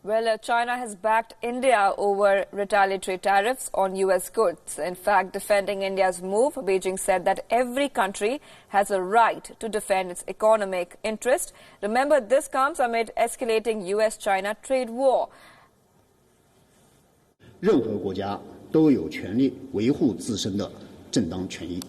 Well, China has backed India over retaliatory tariffs on U.S. goods. In fact, defending India's move, Beijing said that every country has a right to defend its economic interest. Remember, this comes amid escalating U.S.-China trade war. 任何国家都有权利维护自身的正当权益。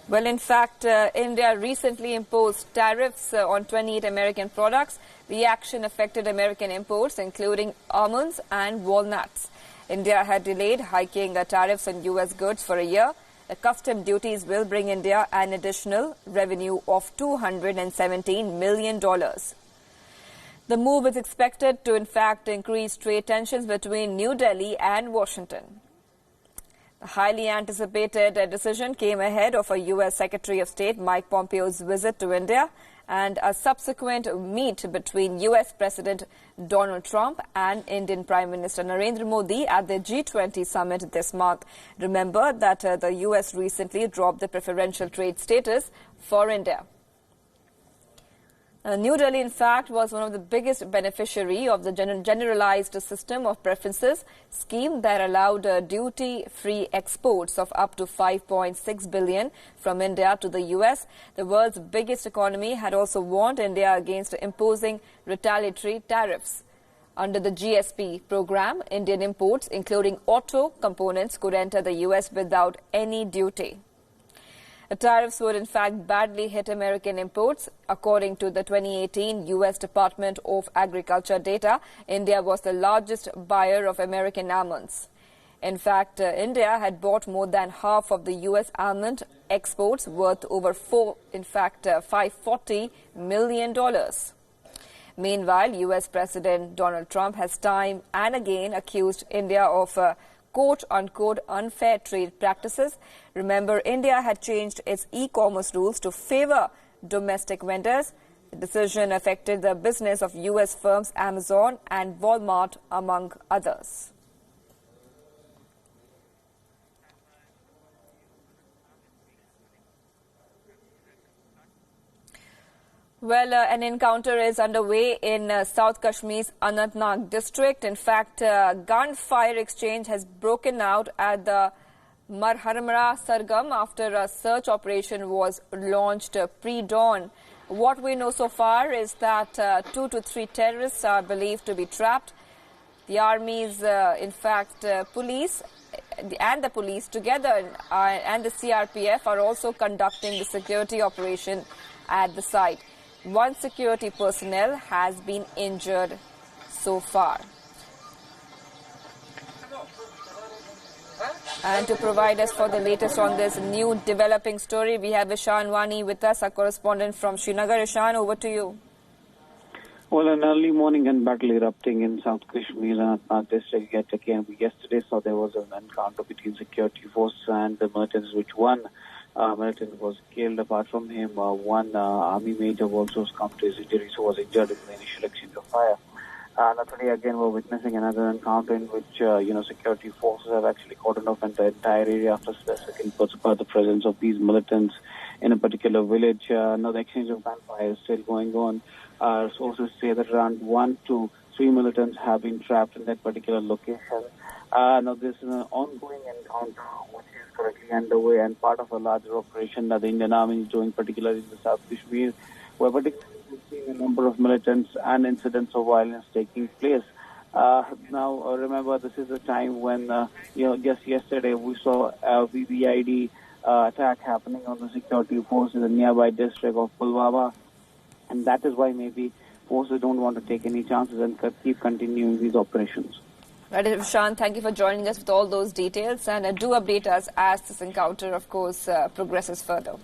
Well, in fact, India recently imposed tariffs on 28 American products. The action affected American imports, including almonds and walnuts. India had delayed hiking tariffs on U.S. goods for a year. The custom duties will bring India an additional revenue of $217 million. The move is expected to, in fact, increase trade tensions between New Delhi and Washington. The highly anticipated decision came ahead of a U.S. Secretary of State Mike Pompeo's visit to India and a subsequent meet between U.S. President Donald Trump and Indian Prime Minister Narendra Modi at the G20 summit this month. Remember that the U.S. recently dropped the preferential trade status for India. New Delhi, in fact, was one of the biggest beneficiaries of the generalized system of preferences scheme that allowed duty-free exports of up to $5.6 billion from India to the U.S. The world's biggest economy had also warned India against imposing retaliatory tariffs. Under the GSP program, Indian imports, including auto components, could enter the U.S. without any duty. The tariffs would in fact badly hit American imports. According to the 2018 U.S. Department of Agriculture data, India was the largest buyer of American almonds. In fact, India had bought more than half of the U.S. almond exports worth over $540 million. Meanwhile, U.S. President Donald Trump has time and again accused India of quote-unquote unfair trade practices. Remember, India had changed its e-commerce rules to favor domestic vendors. The decision affected the business of U.S. firms Amazon and Walmart, among others. Well, an encounter is underway in South Kashmir's Anantnag district. In fact, gunfire exchange has broken out at the Marharmara Sargam after a search operation was launched pre-dawn. What we know so far is that 2 to 3 terrorists are believed to be trapped. The army's, police and the police together and the CRPF are also conducting the security operation at the site. One security personnel has been injured so far. And to provide us for the latest on this new developing story, we have Ishan Wani with us, our correspondent from Srinagar. Ishan, over to you. Well, an early morning and battle erupting in South Kashmir and district yet again. We yesterday saw there was an encounter between security forces and the militants, which one militant was killed. Apart from him, one army major also succumbed to his injuries, who was injured in the initial exchange of fire. Now today again we're witnessing another encounter in which security forces have actually cordoned off the entire area after specific inputs about the presence of these militants in a particular village. Now the exchange of gunfire is still going on. Sources say that around 1 to 3 militants have been trapped in that particular location. Now this is an ongoing encounter which is currently underway and part of a larger operation that the Indian Army is doing, particularly in the South Kashmir, where particularly we're seeing a number of militants and incidents of violence taking place. Now, remember, this is a time when, just yesterday we saw a VVID attack happening on the security forces in the nearby district of Pulwama, and that is why maybe forces don't want to take any chances and keep continuing these operations. Right, Ishan, thank you for joining us with all those details, and do update us as this encounter, of course, progresses further.